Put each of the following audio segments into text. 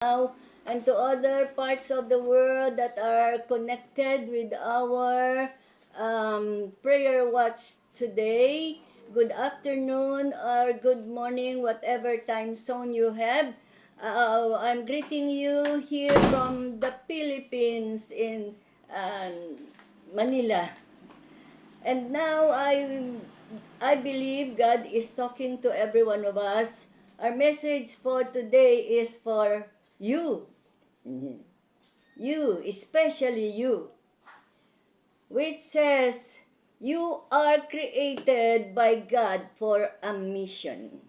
now and to other parts of the world that are connected with our prayer watch today. Good afternoon or good morning, whatever time zone you have. I'm greeting you here from the Philippines in uh, Manila. And now I believe God is talking to every one of us. Our message for today is for you. You, especially you, which says you are created by God for a mission.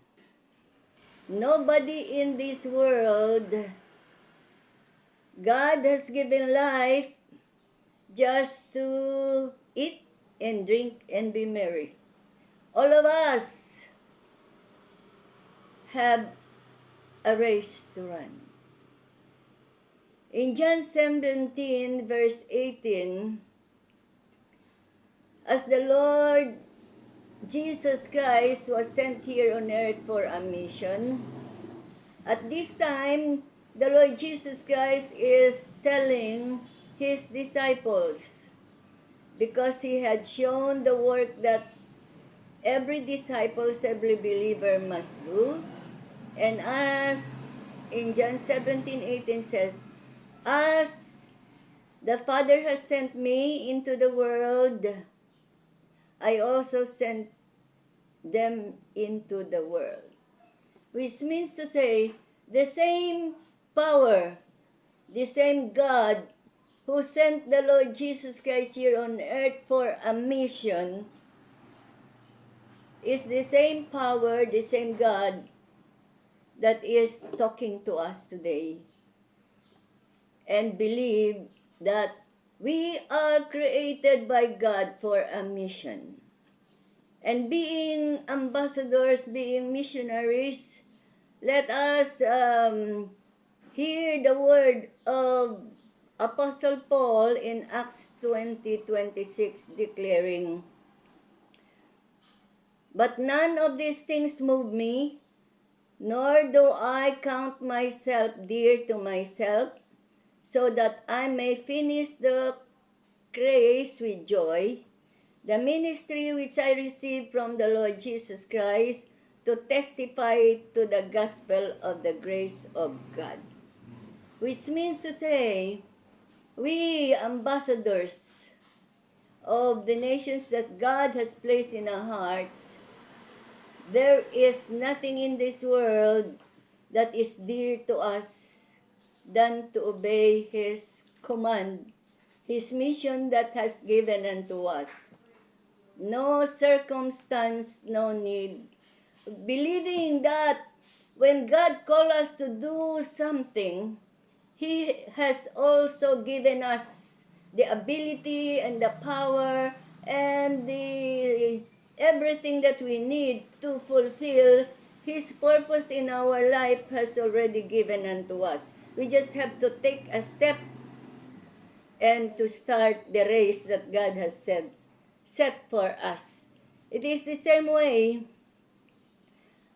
Nobody in this world, God has given life just to eat and drink and be merry. All of us have a race to run. In John 17, verse 18, as the Lord Jesus Christ was sent here on earth for a mission, at this time, the Lord Jesus Christ is telling his disciples, because he had shown the work that every disciple, every believer must do. And as in John 17:18 says, as the Father has sent me into the world, I also sent them into the world. Which means to say, the same power, the same God who sent the Lord Jesus Christ here on earth for a mission is the same power, the same God that is talking to us today. And believe that we are created by God for a mission. And being ambassadors, being missionaries, let us hear the word of Apostle Paul in Acts 20:26 declaring, but none of these things move me, nor do I count myself dear to myself, so that I may finish the race with joy, the ministry which I received from the Lord Jesus Christ, to testify to the gospel of the grace of God. Which means to say, we ambassadors of the nations that God has placed in our hearts, there is nothing in this world that is dear to us than to obey His command, His mission that has given unto us. No circumstance, no need. Believing that when God calls us to do something, He has also given us the ability and the power and the everything that we need to fulfill His purpose in our life has already given unto us. We just have to take a step and to start the race that God has set for us. It is the same way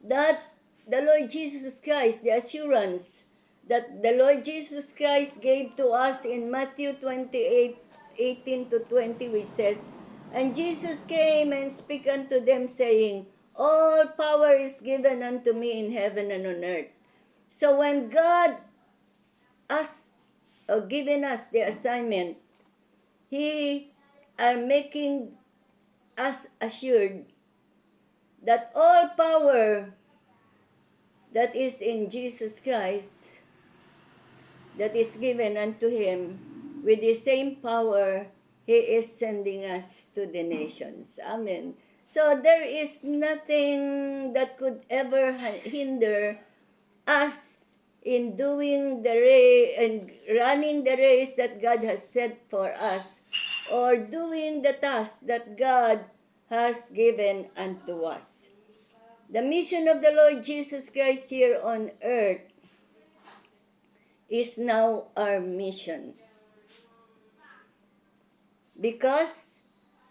that the Lord Jesus Christ, the assurance that the Lord Jesus Christ gave to us in Matthew 28:18-20, which says, and Jesus came and spake unto them, saying, all power is given unto me in heaven and on earth. So when God asked or given us the assignment, He are making us assured that all power that is in Jesus Christ, that is given unto Him, with the same power, He is sending us to the nations. Amen. So there is nothing that could ever hinder us in doing the race and running the race that God has set for us, or doing the task that God has given unto us. The mission of the Lord Jesus Christ here on earth is now our mission. Because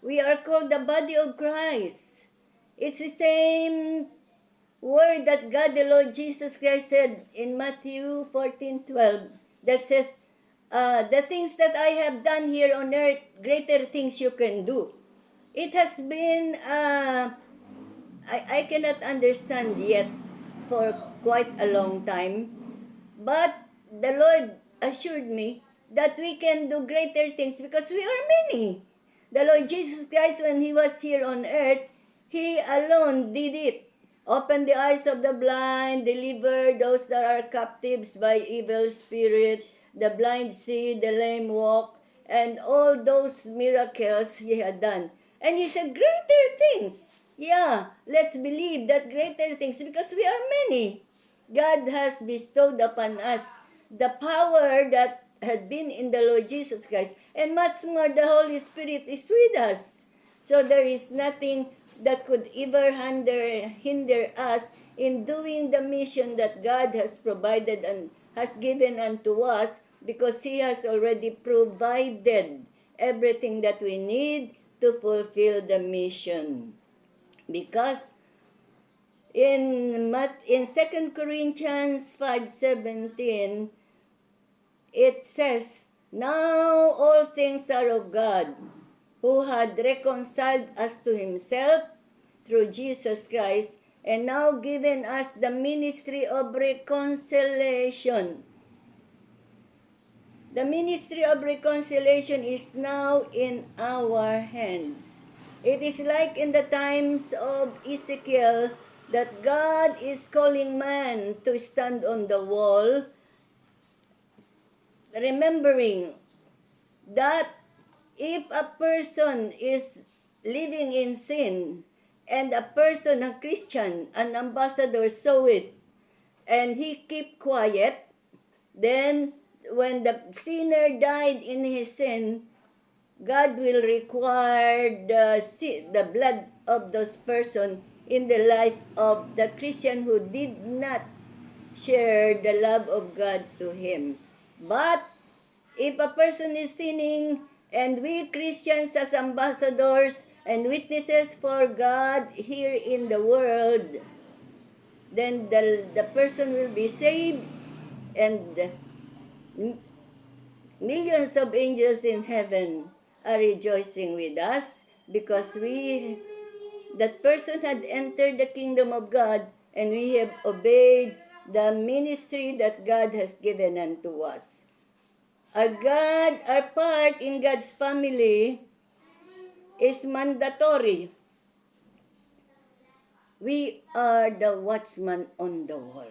we are called the body of Christ. It's the same word that God the Lord Jesus Christ said in Matthew 14:12 that says, the things that I have done here on earth, greater things you can do. It has been, I cannot understand yet for quite a long time, but the Lord assured me that we can do greater things because we are many. The Lord Jesus Christ, when He was here on earth, He alone did it. Open the eyes of the blind, deliver those that are captives by evil spirit, the blind see, the lame walk, and all those miracles He had done. And He said, greater things. Yeah, let's believe that greater things because we are many. God has bestowed upon us the power that had been in the Lord Jesus Christ, and much more the Holy Spirit is with us. So there is nothing that could ever hinder us in doing the mission that God has provided and has given unto us, because He has already provided everything that we need to fulfill the mission. Because in 2 Corinthians 5:17, it says, now all things are of God, who had reconciled us to Himself through Jesus Christ, and now given us the ministry of reconciliation. The ministry of reconciliation is now in our hands. It is like in the times of Ezekiel that God is calling man to stand on the wall, remembering that if a person is living in sin and a person, a Christian, an ambassador saw it and he keep quiet, then when the sinner died in his sin, God will require the blood of those person in the life of the Christian who did not share the love of God to him. But if a person is sinning, and we Christians as ambassadors and witnesses for God here in the world, then the person will be saved, and millions of angels in heaven are rejoicing with us because that person had entered the kingdom of God, and we have obeyed the ministry that God has given unto us. Our part in God's family is mandatory. We are the watchman on the wall.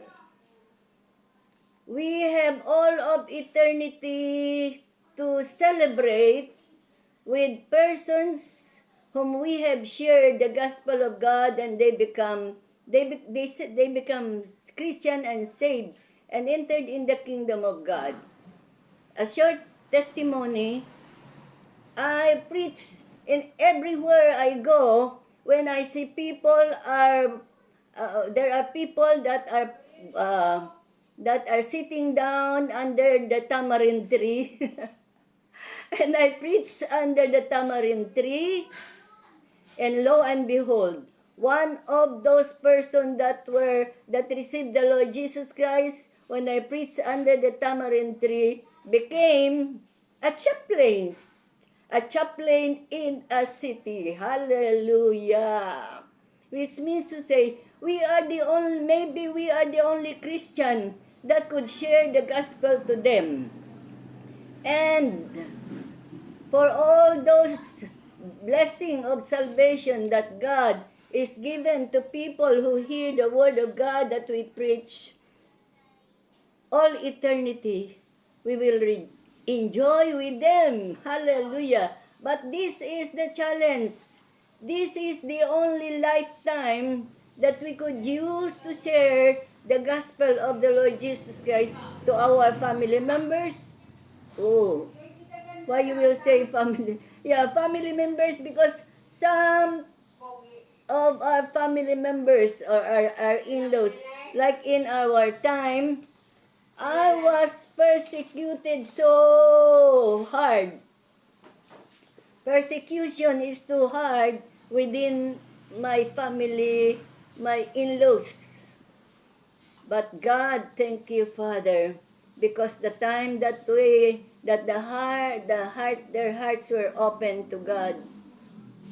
We have all of eternity to celebrate with persons whom we have shared the gospel of God, and they become Christian and saved and entered in the kingdom of God. A short testimony, I preach in everywhere I go. When I see people there are people that are sitting down under the tamarind tree, and I preach under the tamarind tree, and lo and behold, one of those persons that received the Lord Jesus Christ when I preached under the tamarind tree became a chaplain. A chaplain in a city. Hallelujah. Which means to say, maybe we are the only Christian that could share the gospel to them. And for all those blessing of salvation that God is given to people who hear the word of God that we preach, all eternity we will enjoy with them. Hallelujah. But this is the challenge. This is the only lifetime that we could use to share the gospel of the Lord Jesus Christ to our family members. Oh, why you will say family? Yeah, family members, because some of our family members or our in-laws, like in our time, I was persecuted so hard. Persecution is too hard within my family, my in-laws. But God, thank you, Father, because the time that their hearts were open to God,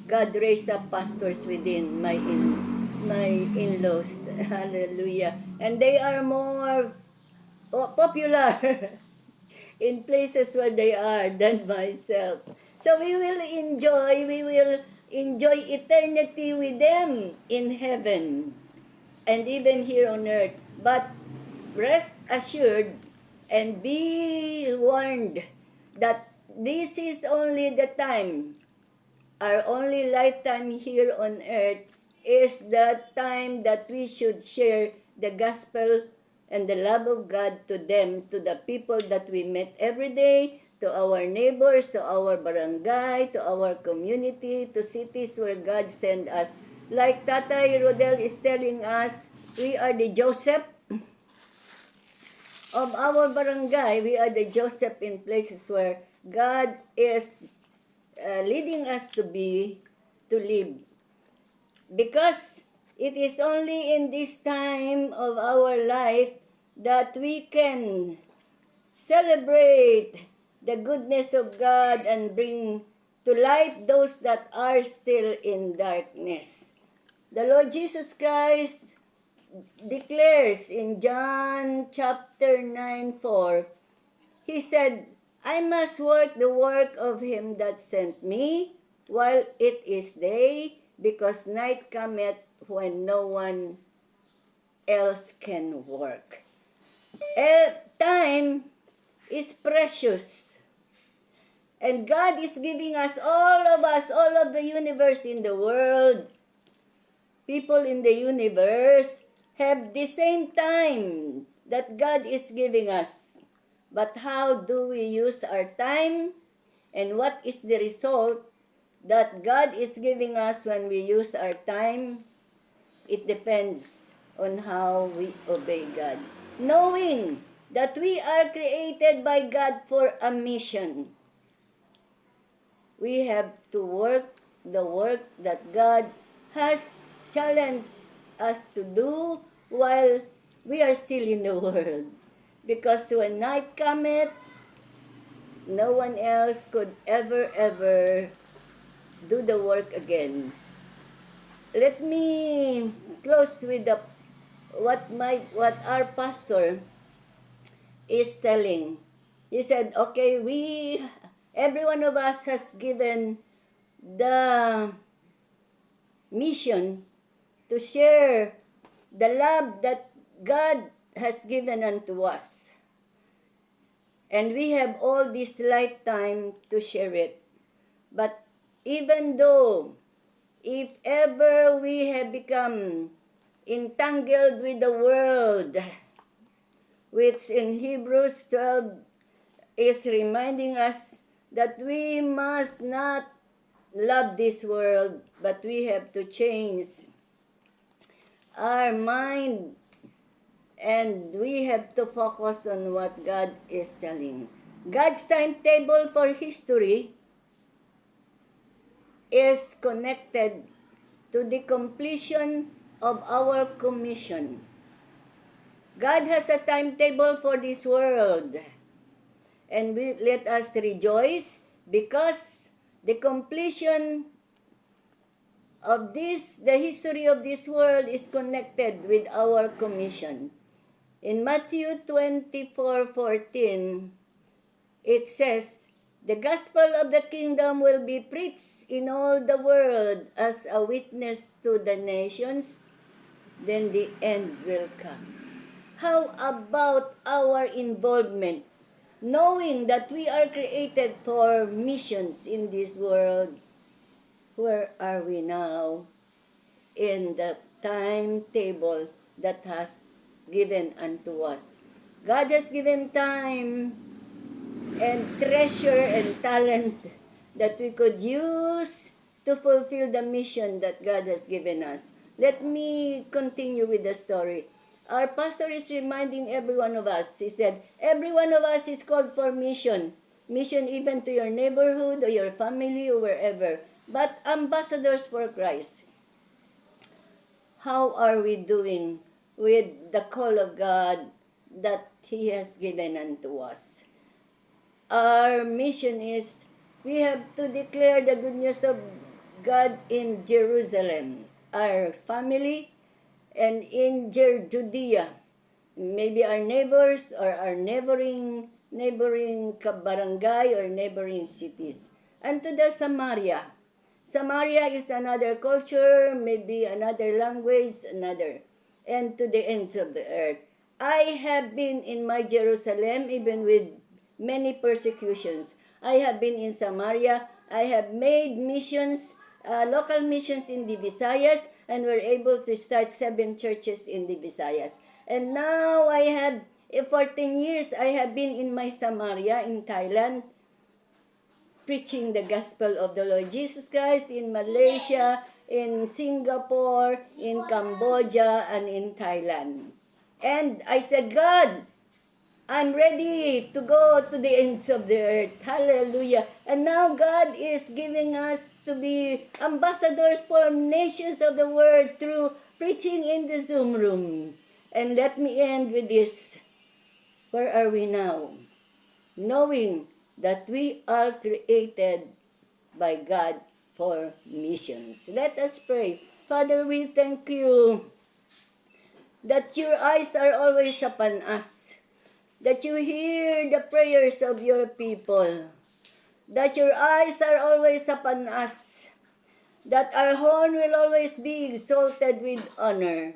God raised up pastors within my in-laws. Hallelujah. And they are more popular in places where they are than myself. So we will enjoy eternity with them in heaven and even here on earth. But rest assured and be warned that this is only the time. Our only lifetime here on earth is the time that we should share the gospel and the love of God to them, to the people that we met every day, to our neighbors, to our barangay, to our community, to cities where God sent us. Like Tatay Rodel is telling us, we are the Joseph of our barangay. We are the Joseph in places where God is leading us to live. Because it is only in this time of our life that we can celebrate the goodness of God and bring to light those that are still in darkness. The Lord Jesus Christ declares in John chapter 9:4, He said, I must work the work of him that sent me while it is day, because night cometh when no one else can work. Time is precious. And God is giving us, all of the universe in the world, people in the universe have the same time that God is giving us. But how do we use our time, and what is the result that God is giving us when we use our time? It depends on how we obey God. Knowing that we are created by God for a mission, we have to work the work that God has challenged us to do while we are still in the world. Because when night cometh, no one else could ever do the work again. Let me close with what our pastor is telling. He said, okay, every one of us has given the mission to share the love that God has given unto us. And we have all this lifetime to share it. But even though, if ever we have become entangled with the world, which in Hebrews 12 is reminding us that we must not love this world, but we have to change our mind and we have to focus on what God is telling. God's timetable for history is connected to the completion of our commission. God has a timetable for this world, and let us rejoice because the completion of the history of this world is connected with our commission. In Matthew 24:14, it says, the gospel of the kingdom will be preached in all the world as a witness to the nations, then the end will come. How about our involvement? Knowing that we are created for missions in this world, where are we now in the timetable that has given unto us? God has given time and treasure and talent that we could use to fulfill the mission that God has given us. Let me continue with the story. Our pastor is reminding every one of us. He said, every one of us is called for mission. Mission even to your neighborhood or your family or wherever. But ambassadors for Christ. How are we doing with the call of God that He has given unto us. Our mission is we have to declare the good news of God in Jerusalem, our family, and in Judea, maybe our neighbors or our neighboring barangay or neighboring cities, and to the Samaria. Samaria is another culture, maybe another language, another, and to the ends of the earth. I have been in my Jerusalem, even with many persecutions. I have been in Samaria. I have made missions, local missions in the Visayas, and were able to start 7 churches in the Visayas. And now I have, for 10 years, I have been in my Samaria in Thailand, preaching the gospel of the Lord Jesus Christ in Malaysia, in Singapore, in Cambodia, and in Thailand. And I said, God, I'm ready to go to the ends of the earth. Hallelujah. And now God is giving us to be ambassadors for nations of the world through preaching in the Zoom room. And let me end with this. Where are we now? Knowing that we are created by God for missions. Let us pray. Father, we thank you that your eyes are always upon us, that you hear the prayers of your people, that your eyes are always upon us, that our horn will always be exalted with honor.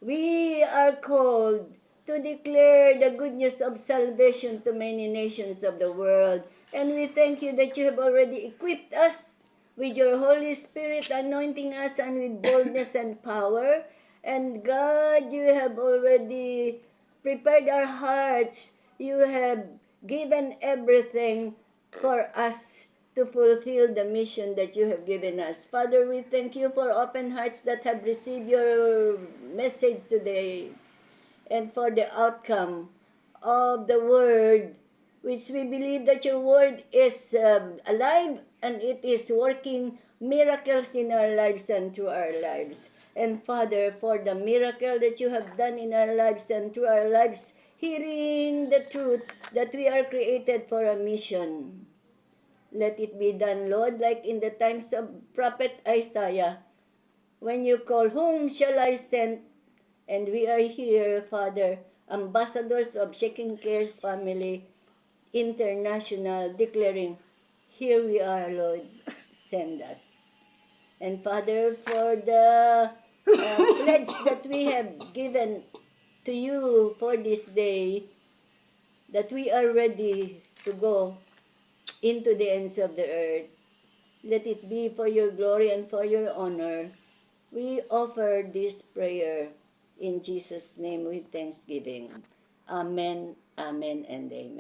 We are called to declare the good news of salvation to many nations of the world. And we thank you that you have already equipped us with your Holy Spirit, anointing us and with boldness and power. And God, you have already prepared our hearts. You have given everything for us to fulfill the mission that you have given us. Father, we thank you for open hearts that have received your message today and for the outcome of the word, which we believe that your word is alive and it is working miracles in our lives and through our lives. And Father, for the miracle that you have done in our lives and through our lives, hearing the truth that we are created for a mission. Let it be done, Lord, like in the times of Prophet Isaiah, when you call, whom shall I send? And we are here, Father, ambassadors of Shaking Cares Family International, declaring, here we are, Lord, send us. And Father, for the pledge that we have given to you for this day, that we are ready to go into the ends of the earth. Let it be for your glory and for your honor. We offer this prayer in Jesus' name with thanksgiving. Amen, amen, and amen.